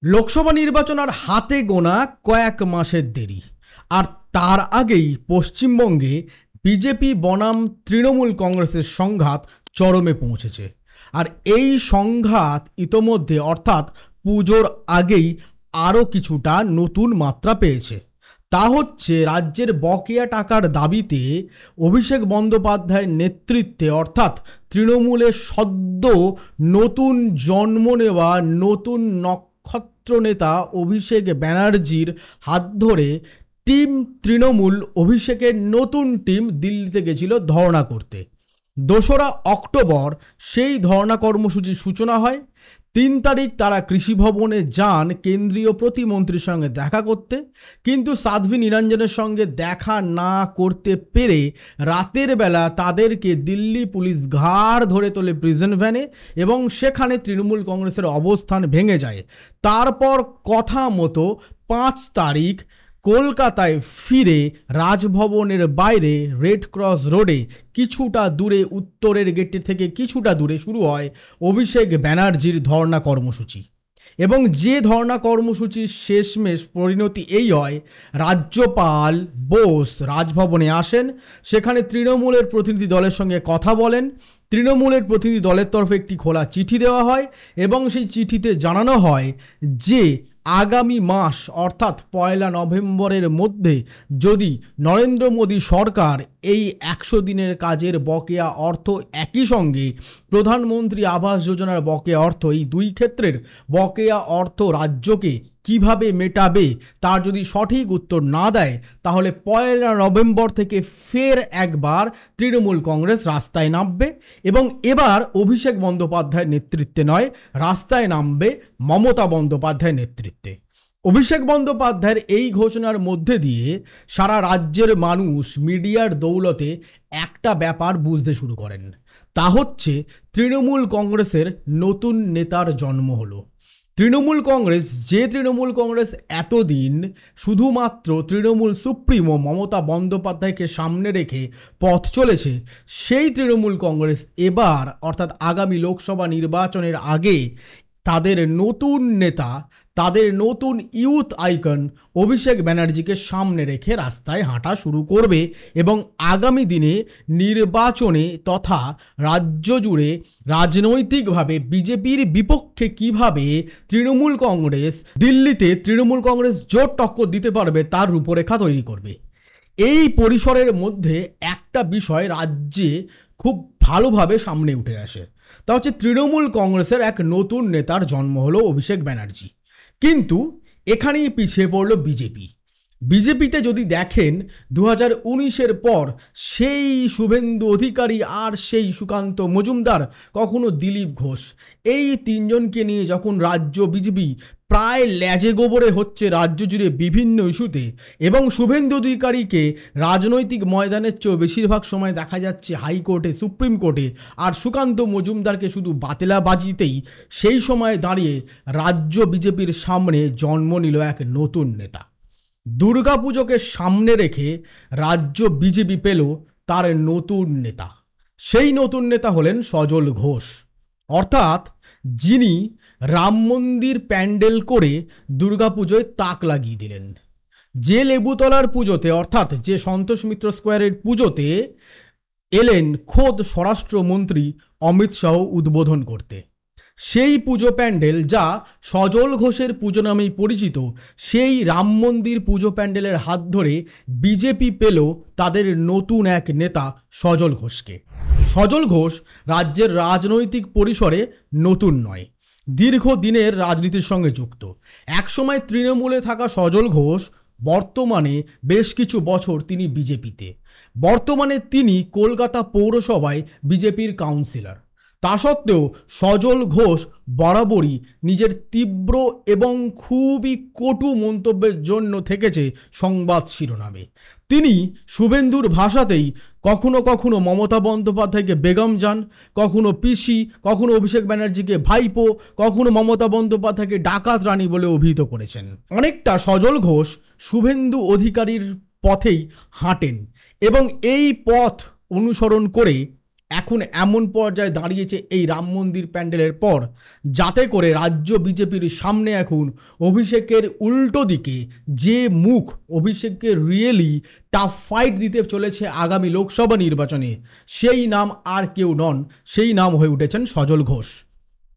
লোকসভা নির্বাচন আর হাতে গোনা কয়েক মাসের দেরি। আর তার আগেই পশ্চিমবঙ্গে বিজেপি বনাম তৃণমূল কংগ্রেসের সংঘাত চরমে পৌঁছেছে। আর এই সংঘাত ইতোমধ্যে অর্থাৎ পুজোর আগেই আরও কিছুটা নতুন মাত্রা পেয়েছে। তা হচ্ছে রাজ্যের বকেয়া টাকার দাবিতে অভিষেক বন্দ্যোপাধ্যায়ের নেতৃত্বে অর্থাৎ তৃণমূলের সদ্য নতুন জন্ম নেওয়া নতুন নক্ষত্র নেতা অভিষেক ব্যানার্জির হাত ধরে টিম তৃণমূল, অভিষেকের নতুন টিম দিল্লিতে গেছিল ধর্ণা করতে। 2রা অক্টোবর সেই ধর্ণা কর্মসূচির সূচনা হয়। 3 তারিখ তারা কৃষি ভবনে যান কেন্দ্রীয় প্রতিমন্ত্রীর সঙ্গে দেখা করতে, কিন্তু সাধ্বী নিরঞ্জনের সঙ্গে দেখা না করতে পেরে রাতের বেলা তাদেরকে দিল্লি পুলিশ ঘাড় ধরে তোলে প্রিজন ভ্যানে এবং সেখানে তৃণমূল কংগ্রেসের অবস্থান ভেঙে যায়। তারপর কথা মতো 5 তারিখ কলকাতায় ফিরে রাজভবনের বাইরে রেড ক্রস রোডে কিছুটা দূরে, উত্তরের গেটের থেকে কিছুটা দূরে শুরু হয় অভিষেক ব্যানার্জির ধর্ণা কর্মসূচি। এবং যে ধর্ণা কর্মসূচির শেষমেশ পরিণতি এই হয়, রাজ্যপাল বোস রাজভবনে আসেন, সেখানে তৃণমূলের প্রতিনিধি দলের সঙ্গে কথা বলেন। তৃণমূলের প্রতিনিধি দলের তরফে একটি খোলা চিঠি দেওয়া হয় এবং সেই চিঠিতে জানানো হয় যে আগামী মাস অর্থাৎ 1 নভেম্বরের মধ্যে যদি নরেন্দ্র মোদী সরকার এই 100 দিনের কাজের বকেয়া অর্থ, একই সঙ্গে প্রধানমন্ত্রী আবাস যোজনার বকেয়া অর্থ, এই 2 ক্ষেত্রের বকেয়া অর্থ রাজ্যকে কিভাবে মেটাবে তার যদি সঠিক উত্তর না দেয়, তাহলে 1 নভেম্বর থেকে ফের একবার তৃণমূল কংগ্রেস রাস্তায় নামবে। এবং এবার অভিষেক বন্দ্যোপাধ্যায়ের নেতৃত্বে নয়, রাস্তায় নামবে মমতা বন্দ্যোপাধ্যায়ের নেতৃত্বে। অভিষেক বন্দ্যোপাধ্যায়ের এই ঘোষণার মধ্যে দিয়ে সারা রাজ্যের মানুষ মিডিয়ার দৌলতে একটা ব্যাপার বুঝতে শুরু করেন, তা হচ্ছে তৃণমূল কংগ্রেসের নতুন নেতার জন্ম হলো। তৃণমূল কংগ্রেস এতদিন শুধুমাত্র তৃণমূল সুপ্রিমো মমতা বন্দ্যোপাধ্যায়কে সামনে রেখে পথ চলেছে, সেই তৃণমূল কংগ্রেস এবার অর্থাৎ আগামী লোকসভা নির্বাচনের আগে তাদের নতুন নেতা, তাদের নতুন ইউথ আইকন অভিষেক ব্যানার্জিকে সামনে রেখে রাস্তায় হাঁটা শুরু করবে এবং আগামী দিনে নির্বাচনে তথা রাজ্য জুড়ে রাজনৈতিকভাবে বিজেপির বিপক্ষে কিভাবে তৃণমূল কংগ্রেস দিল্লিতে তৃণমূল কংগ্রেস জোর টক্কর দিতে পারবে তার রূপরেখা তৈরি করবে। এই পরিসরের মধ্যে একটা বিষয় রাজ্যে খুব ভালোভাবে সামনে উঠে আসে, তা হচ্ছে তৃণমূল কংগ্রেসের এক নতুন নেতার জন্ম হলো অভিষেক ব্যানার্জি। কিন্তু এখানেই পিছিয়ে পড়ল বিজেপিতে যদি দেখেন 2019-এর পর সেই শুভেন্দু অধিকারী আর সেই সুকান্ত মজুমদার, কখনো দিলীপ ঘোষ, এই 3 জনকে নিয়ে যখন রাজ্য বিজেপি প্রায় ল্যাজে গোবরে হচ্ছে রাজ্য জুড়ে বিভিন্ন ইস্যুতে, এবং শুভেন্দু অধিকারীকে রাজনৈতিক ময়দানের চেয়েও বেশিরভাগ সময় দেখা যাচ্ছে হাইকোর্টে, সুপ্রিম কোর্টে, আর সুকান্ত মজুমদারকে শুধু বাতেলাবাজিতেই, সেই সময় দাঁড়িয়ে রাজ্য বিজেপির সামনে জন্ম নিল এক নতুন নেতা। দুর্গাপুজোকে সামনে রেখে রাজ্য বিজেপি পেল তার নতুন নেতা। সেই নতুন নেতা হলেন সজল ঘোষ, অর্থাৎ যিনি রাম মন্দির প্যান্ডেল করে দুর্গাপুজোয় তাক লাগিয়ে দিলেন। যে লেবুতলার পুজোতে অর্থাৎ যে সন্তোষ মিত্র স্কোয়ারের পুজোতে এলেন খোদ স্বরাষ্ট্রমন্ত্রী অমিত শাহ উদ্বোধন করতে, সেই পুজো প্যান্ডেল যা সজল ঘোষের পুজো নামেই পরিচিত, সেই রাম মন্দির পুজো প্যান্ডেলের হাত ধরে বিজেপি পেল তাদের নতুন এক নেতা সজল ঘোষকে। সজল ঘোষ রাজ্যের রাজনৈতিক পরিসরে নতুন নয়, দীর্ঘদিনের রাজনীতির সঙ্গে যুক্ত। একসময় তৃণমূলে থাকা সজল ঘোষ বর্তমানে বেশ কিছু বছর তিনি বিজেপিতে। বর্তমানে তিনি কলকাতা পৌরসভায় বিজেপির কাউন্সিলর। তা সত্ত্বেও সজল ঘোষ বরাবরই নিজের তীব্র এবং খুবই কটু মন্তব্যের জন্য থেকেছে সংবাদ শিরোনামে। তিনি শুভেন্দুর ভাষাতেই কখনো কখনো মমতা বন্দ্যোপাধ্যায়কে বেগম জান, কখনো পিসি, কখনো অভিষেক ব্যানার্জিকে ভাইপো, কখনো মমতা বন্দ্যোপাধ্যায়কে ডাকাত রানী বলে অভিহিত করেছেন। অনেকটা সজল ঘোষ শুভেন্দু অধিকারীর পথেই হাঁটেন এবং এই পথ অনুসরণ করে এখন এমন পর্যায়ে দাঁড়িয়েছে এই রাম মন্দির প্যান্ডেলের পর, যাতে করে রাজ্য বিজেপির সামনে এখন অভিষেকের উল্টো দিকে যে মুখ অভিষেককে রিয়েলি টাফ ফাইট দিতে চলেছে আগামী লোকসভা নির্বাচনে, সেই নাম আর কেউ নন, সেই নাম হয়ে উঠেছেন সজল ঘোষ।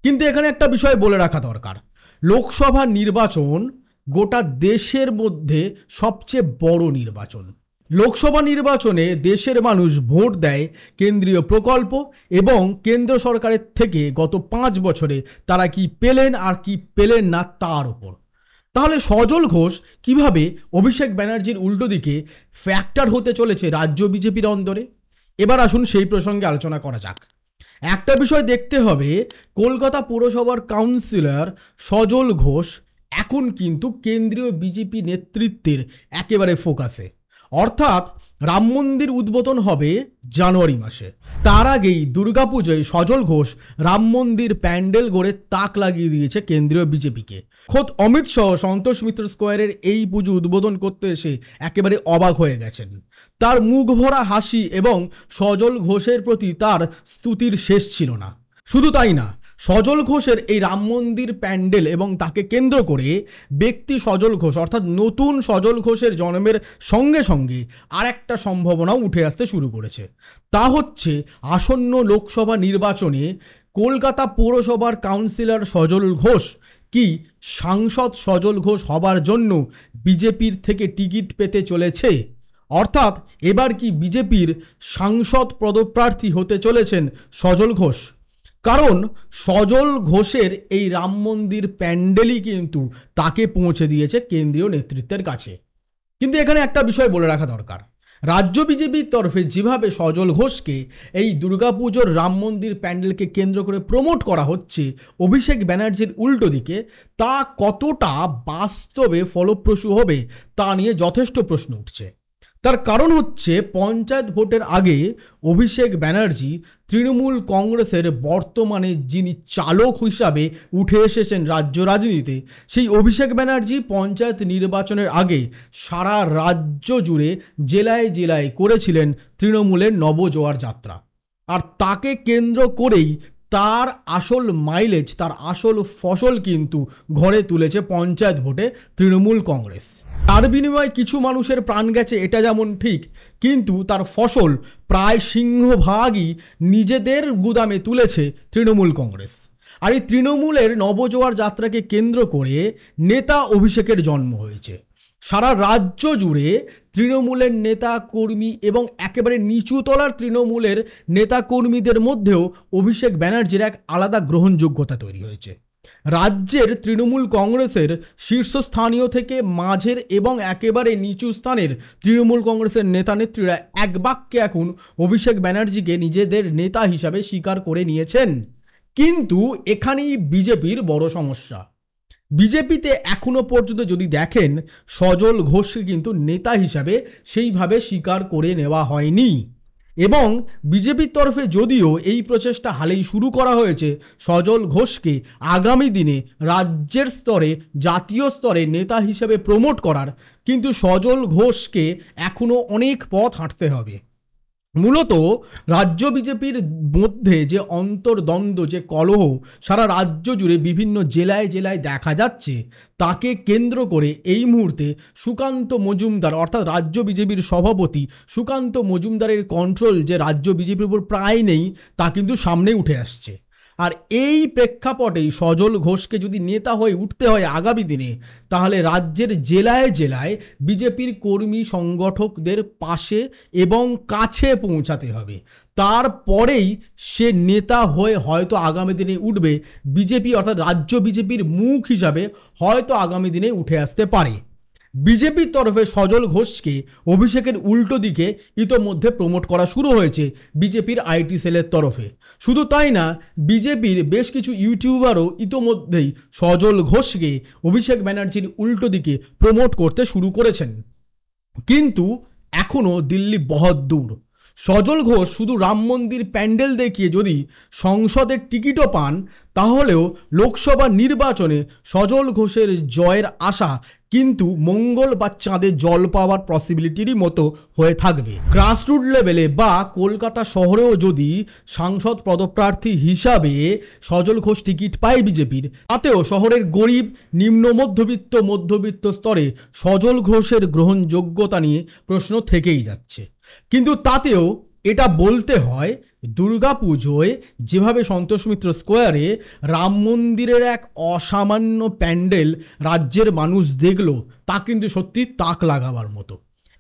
কিন্তু এখানে একটা বিষয় বলে রাখা দরকার, লোকসভা নির্বাচন গোটা দেশের মধ্যে সবচেয়ে বড় নির্বাচন। লোকসভা নির্বাচনে দেশের মানুষ ভোট দেয় কেন্দ্রীয় প্রকল্প এবং কেন্দ্র সরকারের থেকে গত 5 বছরে তারা কি পেলেন আর কি পেলেন না তার উপর। তাহলে সজল ঘোষ কিভাবে অভিষেক ব্যানার্জির উল্টো দিকে ফ্যাক্টর হতে চলেছে রাজ্য বিজেপির অন্দরে, এবার আসুন সেই প্রসঙ্গে আলোচনা করা যাক। একটা বিষয় দেখতে হবে, কলকাতা পৌরসভার কাউন্সিলর সজল ঘোষ এখন কিন্তু কেন্দ্রীয় বিজেপি নেতৃত্বের একেবারে ফোকাসে। অর্থাৎ রাম মন্দির উদ্বোধন হবে জানুয়ারি মাসে, তার আগেই দুর্গাপুজোয় সজল ঘোষ রাম মন্দির প্যান্ডেল গড়ে তাক লাগিয়ে দিয়েছে কেন্দ্রীয় বিজেপিকে। খোদ অমিত শাহ সন্তোষ মিত্র স্কোয়ারের এই পুজো উদ্বোধন করতে এসে একেবারে অবাক হয়ে গেছেন। তার মুখ ভরা হাসি এবং সজল ঘোষের প্রতি তার স্তুতির শেষ ছিল না। শুধু তাই না, সজল ঘোষের এই রাম মন্দির প্যান্ডেল এবং তাকে কেন্দ্র করে ব্যক্তি সজল ঘোষ অর্থাৎ নতুন সজল ঘোষের জন্মের সঙ্গে সঙ্গে আর একটা সম্ভাবনাও উঠে আসতে শুরু করেছে। তা হচ্ছে আসন্ন লোকসভা নির্বাচনে কলকাতা পৌরসভার কাউন্সিলর সজল ঘোষ কি সাংসদ সজল ঘোষ হবার জন্য বিজেপির থেকে টিকিট পেতে চলেছে। অর্থাৎ এবার কি বিজেপির সাংসদ পদপ্রার্থী হতে চলেছেন সজল ঘোষ। কারণ সজল ঘোষের এই রাম মন্দির প্যান্ডেলই কিন্তু তাকে পৌঁছে দিয়েছে কেন্দ্রীয় নেতৃত্বের কাছে। কিন্তু এখানে একটা বিষয় বলে রাখা দরকার, রাজ্য বিজেপির তরফে যেভাবে সজল ঘোষকে এই দুর্গাপুজোর রাম মন্দির প্যান্ডেলকে কেন্দ্র করে প্রমোট করা হচ্ছে অভিষেক ব্যানার্জির উল্টো দিকে, তা কতটা বাস্তবে ফলপ্রসূ হবে তা নিয়ে যথেষ্ট প্রশ্ন উঠছে। তার কারণ হচ্ছে পঞ্চায়েত ভোটের আগে অভিষেক ব্যানার্জি তৃণমূল কংগ্রেসের বর্তমানে যিনি চালক হিসাবে উঠে এসেছেন রাজ্য রাজনীতিতে, সেই অভিষেক ব্যানার্জি পঞ্চায়েত নির্বাচনের আগে সারা রাজ্য জুড়ে জেলায় জেলায় করেছিলেন তৃণমূলের নবজোয়ার যাত্রা। আর তাকে কেন্দ্র করেই তার আসল মাইলেজ, তার আসল ফসল কিন্তু ঘরে তুলেছে পঞ্চায়েত ভোটে তৃণমূল কংগ্রেস। তার বিনিময়ে কিছু মানুষের প্রাণ গেছে, এটা যেমন ঠিক, কিন্তু তার ফসল প্রায় সিংহভাগই নিজেদের গুদামে তুলেছে তৃণমূল কংগ্রেস। আর এই তৃণমূলের নবজোয়ার যাত্রাকে কেন্দ্র করে নেতা অভিষেকের জন্ম হয়েছে। সারা রাজ্য জুড়ে তৃণমূলের নেতা কর্মী এবং একেবারে নিচুতলার তৃণমূলের নেতা কর্মীদের মধ্যেও অভিষেক ব্যানার্জির এক আলাদা গ্রহণযোগ্যতা তৈরি হয়েছে। রাজ্যের তৃণমূল কংগ্রেসের শীর্ষস্থানীয় থেকে মাঝের এবং একেবারে নিচু স্থানের তৃণমূল কংগ্রেসের নেতা নেত্রীরা এক বাক্যে এখন অভিষেক ব্যানার্জিকে নিজেদের নেতা হিসাবে স্বীকার করে নিয়েছেন। কিন্তু এখানেই বিজেপির বড় সমস্যা। বিজেপিতে এখনো পর্যন্ত যদি দেখেন, সজল ঘোষকে কিন্তু নেতা হিসাবে সেইভাবে স্বীকার করে নেওয়া হয়নি। এবং বিজেপির তরফে যদিও এই প্রচেষ্টা হালেই শুরু করা হয়েছে সজল ঘোষকে আগামী দিনে রাজ্যের স্তরে, জাতীয় স্তরে নেতা হিসেবে প্রমোট করার, কিন্তু সজল ঘোষকে এখনও অনেক পথ হাঁটতে হবে। মূলত রাজ্য বিজেপির মধ্যে যে অন্তর্দ্বন্দ্ব, যে কলহ সারা রাজ্য জুড়ে বিভিন্ন জেলায় জেলায় দেখা যাচ্ছে, তাকে কেন্দ্র করে এই মুহূর্তে সুকান্ত মজুমদার অর্থাৎ রাজ্য বিজেপির সভাপতি সুকান্ত মজুমদারের কন্ট্রোল যে রাজ্য বিজেপির উপর প্রায় নেই, তা কিন্তু সামনে উঠে আসছে। আর এই প্রেক্ষাপটেই সজল ঘোষকে যদি নেতা হয়ে উঠতে হয় আগামী দিনে, তাহলে রাজ্যের জেলায় জেলায় বিজেপির কর্মী সংগঠকদের পাশে এবং কাছে পৌঁছাতে হবে। তারপরেই সে নেতা হয়ে হয়তো আগামী দিনে উঠবে, বিজেপি অর্থাৎ রাজ্য বিজেপির মুখ হিসাবে হয়তো আগামী দিনে উঠে আসতে পারে। বিজেপির তরফে সজল ঘোষকে অভিষেকের উল্টো দিকে ইতোমধ্যে প্রমোট করা শুরু হয়েছে বিজেপির আইটি সেলের তরফে। শুধু তাই না, বিজেপির বেশ কিছু ইউটিউবারও ইতোমধ্যেই সজল ঘোষকে অভিষেক ব্যানার্জির উল্টো দিকে প্রমোট করতে শুরু করেছেন। কিন্তু এখনও দিল্লি বহুত দূর। সজল ঘোষ শুধু রাম মন্দির প্যান্ডেল দেখিয়ে যদি সংসদের টিকিটও পান, তাহলেও লোকসভা নির্বাচনে সজল ঘোষের জয়ের আশা কিন্তু মঙ্গল বা চাঁদে জল পাওয়ার পসিবিলিটিরই মতো হয়ে থাকবে। গ্রাসরুট লেভেলে বা কলকাতা শহরেও যদি সাংসদ পদপ্রার্থী হিসাবে সজল ঘোষ টিকিট পায় বিজেপির, তাতেও শহরের গরিব, নিম্ন মধ্যবিত্ত স্তরে সজল ঘোষের গ্রহণযোগ্যতা নিয়ে প্রশ্ন থেকেই যাচ্ছে। কিন্তু তাতেও এটা বলতে হয়, দুর্গাপুজোয় যেভাবে সন্তোষ মিত্র স্কোয়ারে রাম মন্দিরের এক অসামান্য প্যান্ডেল রাজ্যের মানুষ দেখলো, তা কিন্তু সত্যি তাক লাগাবার মতো।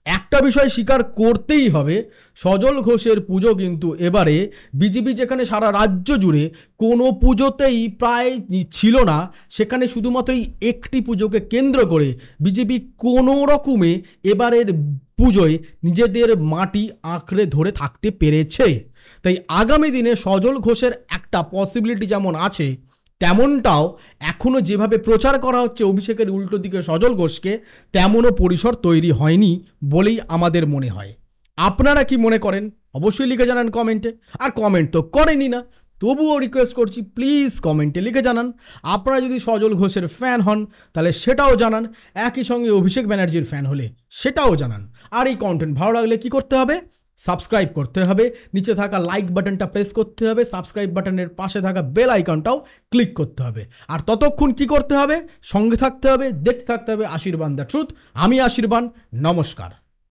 একটা বিষয় স্বীকার করতেই হবে, সজল ঘোষের পুজো কিন্তু এবারে বিজেপি যেখানে সারা রাজ্য জুড়ে কোনো পুজোতেই প্রায় ছিল না, সেখানে শুধুমাত্র এই একটি পুজোকে কেন্দ্র করে বিজেপি কোনো রকমে এবারের পুজোয় নিজেদের মাটি আঁকড়ে ধরে থাকতে পেরেছে। তাই আগামী দিনে সজল ঘোষের একটা পসিবিলিটি যেমন আছে, তেমনটাও এখনও যেভাবে প্রচার করা হচ্ছে অভিষেকের উল্টো দিকে সজল ঘোষকে, তেমনও পরিসর তৈরি হয়নি বলেই আমাদের মনে হয়। আপনারা কি মনে করেন অবশ্যই লিখে জানান কমেন্টে। আর কমেন্ট তো করেনি না, তবুও রিকোয়েস্ট করছি প্লিজ কমেন্টে লিখে জানান। আপনারা যদি সজল ঘোষের ফ্যান হন তাহলে সেটাও জানান, একই সঙ্গে অভিষেক ব্যানার্জির ফ্যান হলে সেটাও জানান। আর এই কন্টেন্ট ভালো লাগলে কি করতে হবে? সাবস্ক্রাইব করতে হবে, নিচে থাকা লাইক বাটনটা প্রেস করতে হবে, সাবস্ক্রাইব বাটনের পাশে থাকা বেল আইকনটাও ক্লিক করতে হবে। আর ততক্ষণ কি করতে হবে? সঙ্গে থাকতে হবে, দেখতে থাকতে হবে আশীর্বাদ দ্য ট্রুথ। আমি আশীর্বাদ, নমস্কার।